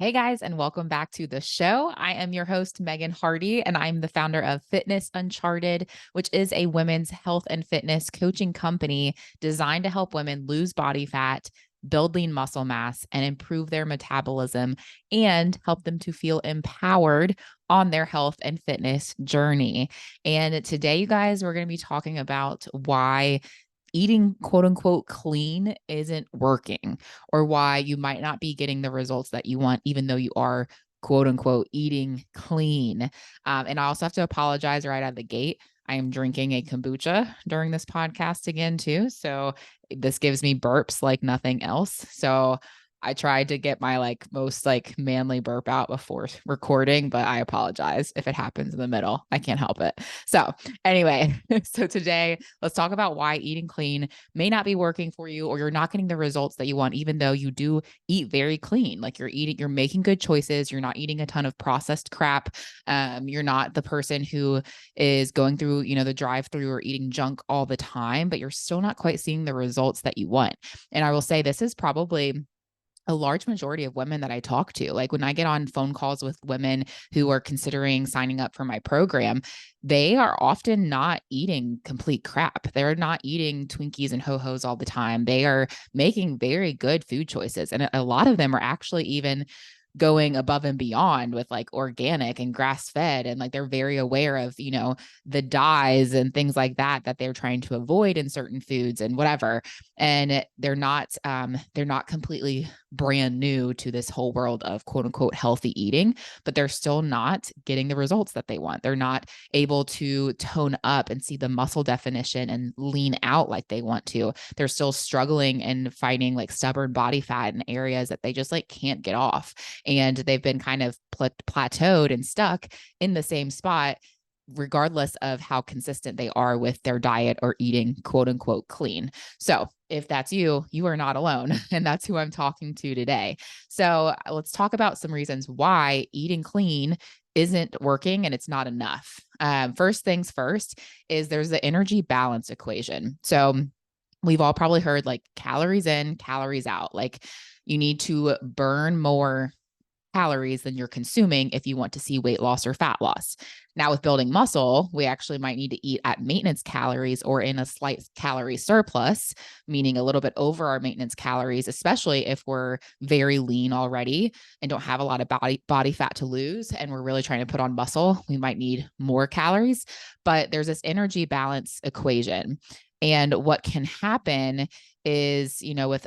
Hey guys, and welcome back to the show. I am your host, Megan Hardy, and I'm the founder of Fitness Uncharted, which is a women's health and fitness coaching company designed to help women lose body fat, build lean muscle mass, and improve their metabolism and help them to feel empowered on their health and fitness journey. And today, you guys, we're going to be talking about why eating quote unquote clean isn't working, or why you might not be getting the results that you want, even though you are quote unquote eating clean. And I also have to apologize right out of the gate. I am drinking a kombucha during this podcast again, too. So this gives me burps like nothing else. So I tried to get my most manly burp out before recording, but I apologize if it happens in the middle. I can't help it. So anyway, so today let's talk about why eating clean may not be working for you, or you're not getting the results that you want, even though you do eat very clean. Like you're making good choices. You're not eating a ton of processed crap. You're not the person who is going through, the drive-through or eating junk all the time, but you're still not quite seeing the results that you want. And I will say this is probably a large majority of women that I talk to. Like when I get on phone calls with women who are considering signing up for my program, they are often not eating complete crap. They're not eating Twinkies and Ho-Hos all the time. They are making very good food choices. And a lot of them are actually even going above and beyond with like organic and grass fed, and like they're very aware of the dyes and things like that they're trying to avoid in certain foods and whatever. And they're not completely brand new to this whole world of quote unquote healthy eating, but they're still not getting the results that they want. They're not able to tone up and see the muscle definition and lean out like they want to. They're still struggling and fighting like stubborn body fat in areas that they just like can't get off. And they've been kind of plateaued and stuck in the same spot, regardless of how consistent they are with their diet or eating quote unquote clean. So if that's you, you are not alone. And that's who I'm talking to today. So let's talk about some reasons why eating clean isn't working and it's not enough. First things first is there's the energy balance equation. So we've all probably heard like calories in, calories out. Like you need to burn more calories than you're consuming if you want to see weight loss or fat loss. Now, with building muscle, we actually might need to eat at maintenance calories or in a slight calorie surplus, meaning a little bit over our maintenance calories, especially if we're very lean already and don't have a lot of body fat to lose and we're really trying to put on muscle. We might need more calories, but there's this energy balance equation. And what can happen is,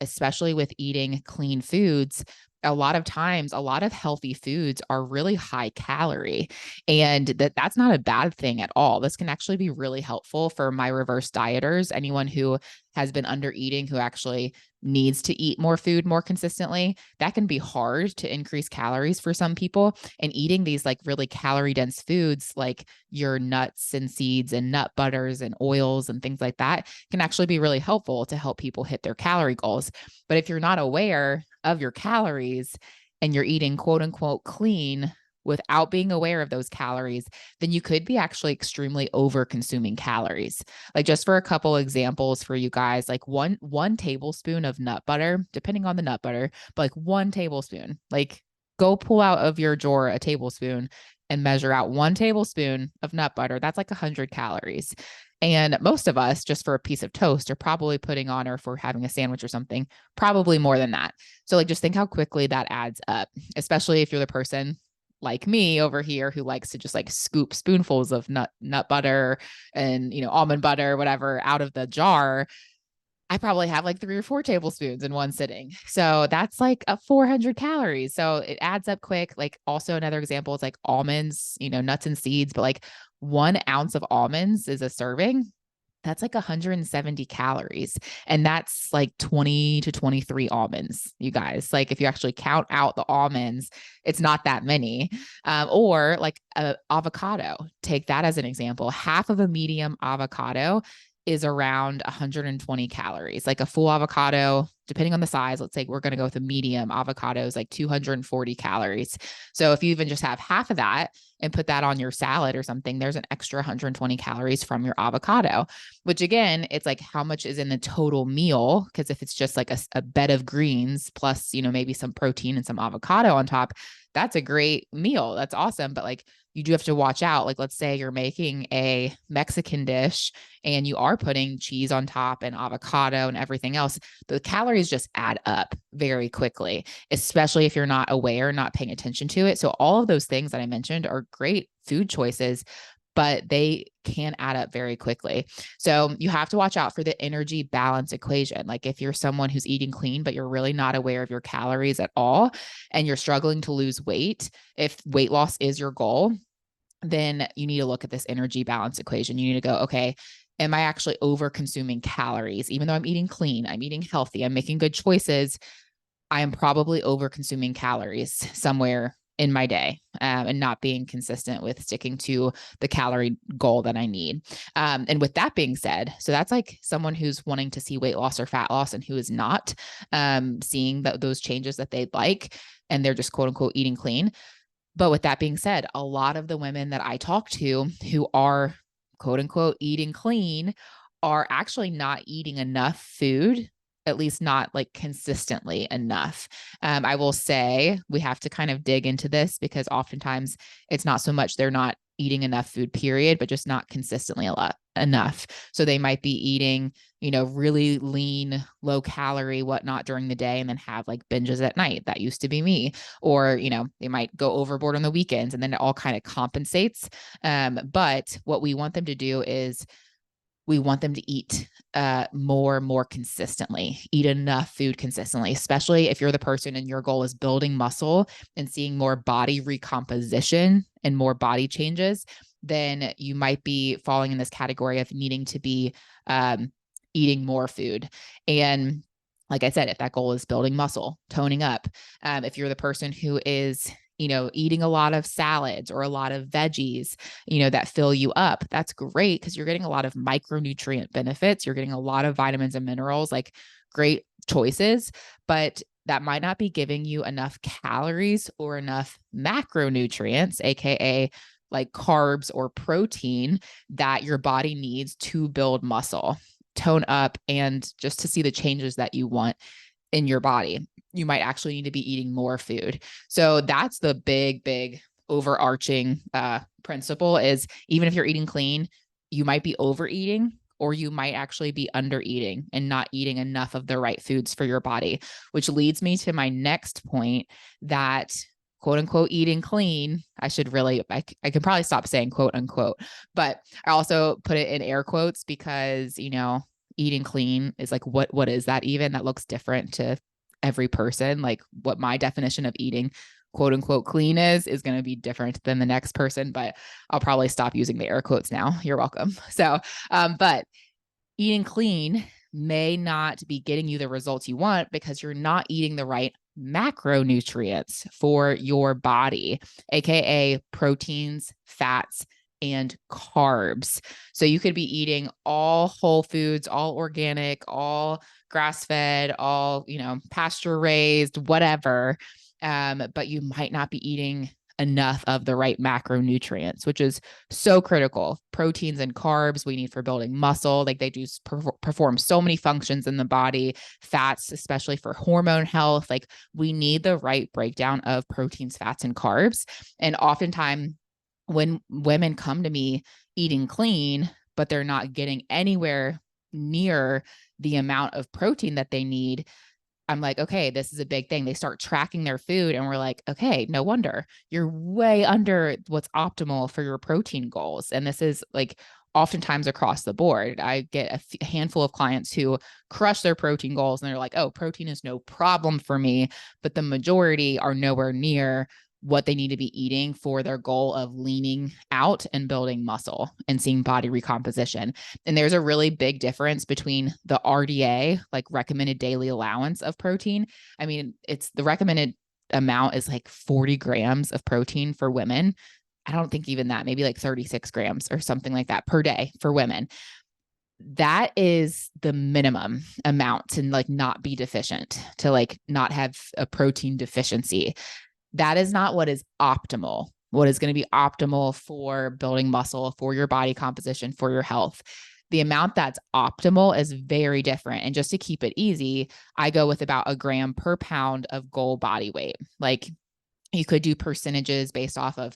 especially with eating clean foods, a lot of times, a lot of healthy foods are really high calorie, and that's not a bad thing at all. This can actually be really helpful for my reverse dieters, anyone who has been under eating, who actually needs to eat more food more consistently. That can be hard to increase calories for some people. And eating these like really calorie dense foods, like your nuts and seeds and nut butters and oils and things like that, can actually be really helpful to help people hit their calorie goals. But if you're not aware of your calories and you're eating quote unquote clean without being aware of those calories, then you could be actually extremely over consuming calories. Like just for a couple examples for you guys, like one tablespoon of nut butter, depending on the nut butter, but like 1 tablespoon, like go pull out of your drawer a tablespoon and measure out 1 tablespoon of nut butter. That's like 100 calories. And most of us, just for a piece of toast, are probably putting on, or if we're having a sandwich or something, probably more than that. So like just think how quickly that adds up, especially if you're the person like me over here who likes to just like scoop spoonfuls of nut butter and almond butter, whatever, out of the jar. I probably have like 3 or 4 tablespoons in one sitting. So that's like a 400 calories. So it adds up quick. Like also another example is like almonds, nuts and seeds, but like 1 ounce of almonds is a serving. That's like 170 calories. And that's like 20 to 23 almonds, you guys. Like if you actually count out the almonds, it's not that many. Or like a avocado, take that as an example. Half of a medium avocado is around 120 calories. Like a full avocado, depending on the size, let's say we're going to go with a medium avocado is like 240 calories. So if you even just have half of that and put that on your salad or something, there's an extra 120 calories from your avocado, which again, it's like how much is in the total meal? Because if it's just like a bed of greens plus, maybe some protein and some avocado on top, that's a great meal. That's awesome. But like, you do have to watch out. Like, let's say you're making a Mexican dish and you are putting cheese on top and avocado and everything else, the calories just add up very quickly, especially if you're not aware, not paying attention to it. So all of those things that I mentioned are great food choices, but they can add up very quickly. So you have to watch out for the energy balance equation. Like if you're someone who's eating clean, but you're really not aware of your calories at all, and you're struggling to lose weight, if weight loss is your goal, then you need to look at this energy balance equation. You need to go, okay, am I actually over consuming calories? Even though I'm eating clean, I'm eating healthy, I'm making good choices, I am probably over consuming calories somewhere in my day, and not being consistent with sticking to the calorie goal that I need. And with that being said, so that's like someone who's wanting to see weight loss or fat loss and who is not seeing those changes that they'd like, and they're just quote unquote eating clean. But with that being said, a lot of the women that I talk to who are quote unquote eating clean are actually not eating enough food, at least not like consistently enough. I will say we have to kind of dig into this because oftentimes it's not so much they're not eating enough food, period, but just not consistently enough. So they might be eating, really lean, low calorie, whatnot during the day, and then have like binges at night. That used to be me. Or, they might go overboard on the weekends, and then it all kind of compensates. But what we want them to do is we want them to eat more consistently, eat enough food consistently, especially if you're the person and your goal is building muscle and seeing more body recomposition and more body changes. Then you might be falling in this category of needing to be eating more food. And like I said, if that goal is building muscle, toning up, if you're the person who is eating a lot of salads or a lot of veggies, that fill you up, that's great because you're getting a lot of micronutrient benefits. You're getting a lot of vitamins and minerals, like great choices, but that might not be giving you enough calories or enough macronutrients, AKA like carbs or protein that your body needs to build muscle, tone up, and just to see the changes that you want in your body. You might actually need to be eating more food. So that's the big overarching principle is even if you're eating clean, you might be overeating or you might actually be under eating and not eating enough of the right foods for your body, which leads me to my next point that quote unquote eating clean. I can probably stop saying quote unquote, but I also put it in air quotes because, eating clean is like, what is that even? That looks different to every person. Like what my definition of eating quote unquote clean is going to be different than the next person, but I'll probably stop using the air quotes now. You're welcome. So, but eating clean may not be getting you the results you want because you're not eating the right macronutrients for your body, AKA proteins, fats, and carbs. So you could be eating all whole foods, all organic, all grass-fed, all, pasture raised, whatever. But you might not be eating enough of the right macronutrients, which is so critical. Proteins and carbs we need for building muscle. Like they do perform so many functions in the body. Fats, especially for hormone health. Like we need the right breakdown of proteins, fats, and carbs. And oftentimes when women come to me eating clean, but they're not getting anywhere near the amount of protein that they need, I'm like, okay, this is a big thing. They start tracking their food and we're like, okay, no wonder you're way under what's optimal for your protein goals. And this is like oftentimes across the board. I get a handful of clients who crush their protein goals and they're like, oh, protein is no problem for me. But the majority are nowhere near what they need to be eating for their goal of leaning out and building muscle and seeing body recomposition. And there's a really big difference between the RDA, like recommended daily allowance of protein. I mean, it's the recommended amount is like 40 grams of protein for women. I don't think even that, maybe like 36 grams or something like that per day for women. That is the minimum amount to like not be deficient, to like not have a protein deficiency. That is not what is optimal. What is going to be optimal for building muscle, for your body composition, for your health. The amount that's optimal is very different. And just to keep it easy, I go with about a gram per pound of goal body weight. Like, you could do percentages based off of,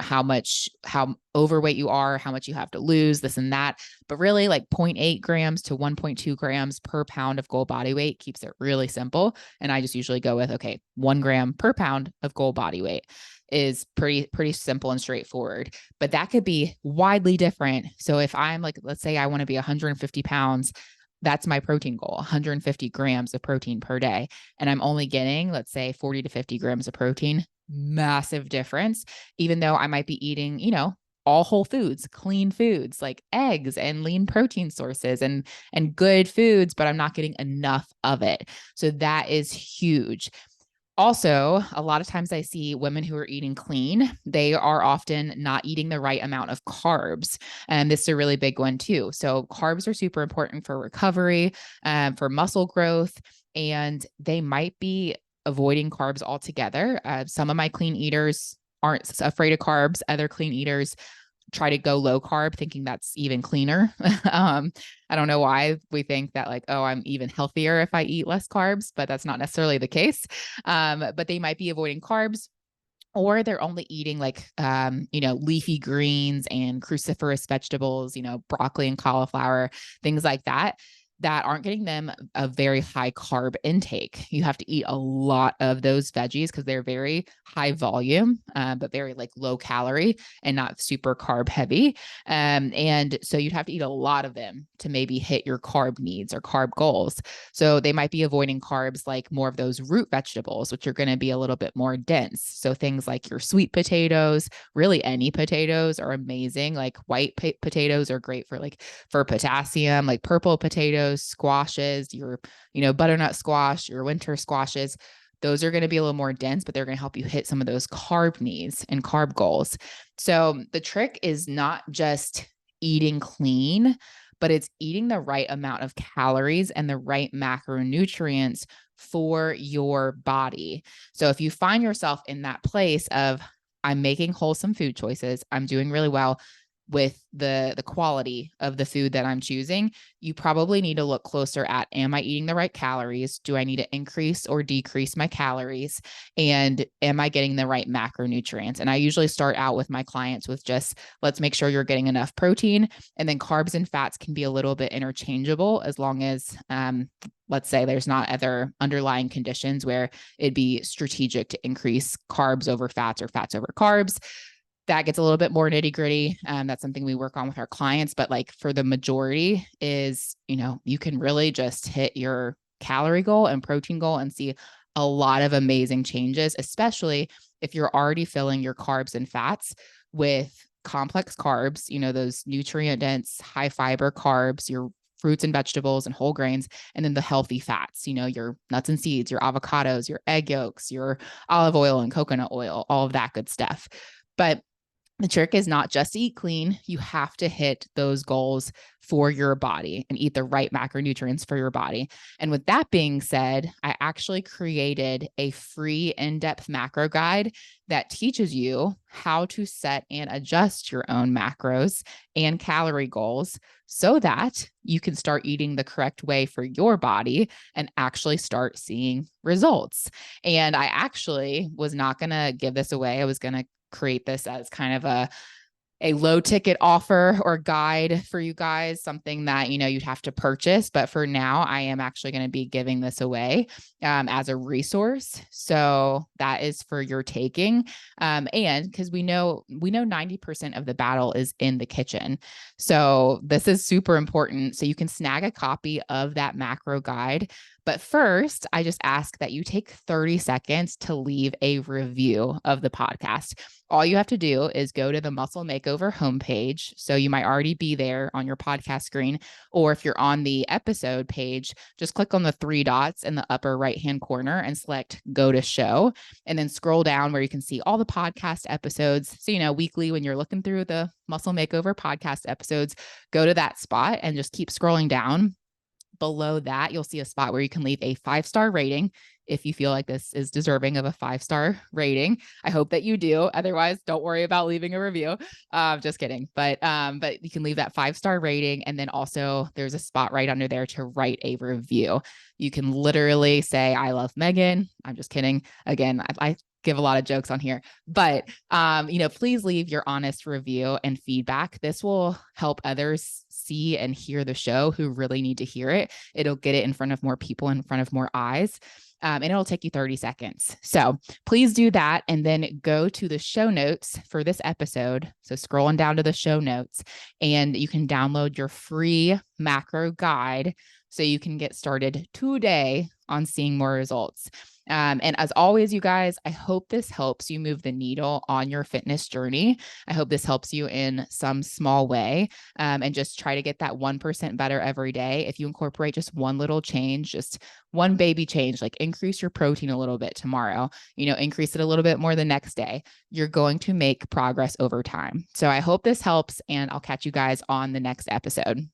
how overweight you are, how much you have to lose, this and that. But really, like 0.8 grams to 1.2 grams per pound of goal body weight keeps it really simple. And I just usually go with, okay, 1 gram per pound of goal body weight is pretty simple and straightforward. But that could be widely different. So if I'm like, let's say I want to be 150 pounds, that's my protein goal, 150 grams of protein per day. And I'm only getting, let's say, 40 to 50 grams of protein. Massive difference, even though I might be eating, all whole foods, clean foods like eggs and lean protein sources and good foods, but I'm not getting enough of it. So that is huge. Also, a lot of times I see women who are eating clean, they are often not eating the right amount of carbs. And this is a really big one too. So carbs are super important for recovery, for muscle growth, and they might be avoiding carbs altogether. Some of my clean eaters aren't afraid of carbs. Other clean eaters try to go low carb, thinking that's even cleaner. I don't know why we think that like, oh, I'm even healthier if I eat less carbs, but that's not necessarily the case. But they might be avoiding carbs, or they're only eating like, leafy greens and cruciferous vegetables, broccoli and cauliflower, things like that aren't getting them a very high carb intake. You have to eat a lot of those veggies because they're very high volume, but very like low calorie and not super carb heavy. And so you'd have to eat a lot of them to maybe hit your carb needs or carb goals. So they might be avoiding carbs like more of those root vegetables, which are going to be a little bit more dense. So things like your sweet potatoes, really any potatoes are amazing. Like white potatoes are great for potassium, like purple potatoes, squashes, your, butternut squash, your winter squashes. Those are going to be a little more dense, but they're going to help you hit some of those carb needs and carb goals. So the trick is not just eating clean, but it's eating the right amount of calories and the right macronutrients for your body. So if you find yourself in that place of, I'm making wholesome food choices, I'm doing really well with the quality of the food that I'm choosing, you probably need to look closer at, am I eating the right calories? Do I need to increase or decrease my calories? And am I getting the right macronutrients? And I usually start out with my clients with just, let's make sure you're getting enough protein. And then carbs and fats can be a little bit interchangeable as long as, let's say there's not other underlying conditions where it'd be strategic to increase carbs over fats or fats over carbs. That gets a little bit more nitty gritty. That's something we work on with our clients. But like for the majority is, you can really just hit your calorie goal and protein goal and see a lot of amazing changes, especially if you're already filling your carbs and fats with complex carbs, those nutrient dense, high fiber carbs, your fruits and vegetables and whole grains, and then the healthy fats, your nuts and seeds, your avocados, your egg yolks, your olive oil and coconut oil, all of that good stuff. But the trick is not just to eat clean. You have to hit those goals for your body and eat the right macronutrients for your body. And with that being said, I actually created a free in-depth macro guide that teaches you how to set and adjust your own macros and calorie goals so that you can start eating the correct way for your body and actually start seeing results. And I actually was not going to give this away. I was going to create this as kind of a low ticket offer or guide for you guys, something that, you'd have to purchase. But for now, I am actually going to be giving this away as a resource. So that is for your taking. And because we know 90% of the battle is in the kitchen. So this is super important. So you can snag a copy of that macro guide But first, I just ask that you take 30 seconds to leave a review of the podcast. All you have to do is go to the Muscle Makeover homepage. So you might already be there on your podcast screen. Or if you're on the episode page, just click on the three dots in the upper right-hand corner and select Go to Show. And then scroll down where you can see all the podcast episodes. So, weekly when you're looking through the Muscle Makeover podcast episodes, go to that spot and just keep scrolling down. Below that, you'll see a spot where you can leave a 5-star rating if you feel like this is deserving of a 5-star rating. I hope that you do. Otherwise, don't worry about leaving a review. Just kidding. But you can leave that 5-star rating. And then also there's a spot right under there to write a review. You can literally say, I love Megan. I'm just kidding. Again, I give a lot of jokes on here, but, please leave your honest review and feedback. This will help others see and hear the show who really need to hear it. It'll get it in front of more people, in front of more eyes. And it'll take you 30 seconds. So please do that. And then go to the show notes for this episode. So scrolling down to the show notes, and you can download your free macro guide so you can get started today on seeing more results. And as always, you guys, I hope this helps you move the needle on your fitness journey. I hope this helps you in some small way, and just try to get that 1% better every day. If you incorporate just one little change, just one baby change, like increase your protein a little bit tomorrow, increase it a little bit more the next day, you're going to make progress over time. So I hope this helps, and I'll catch you guys on the next episode.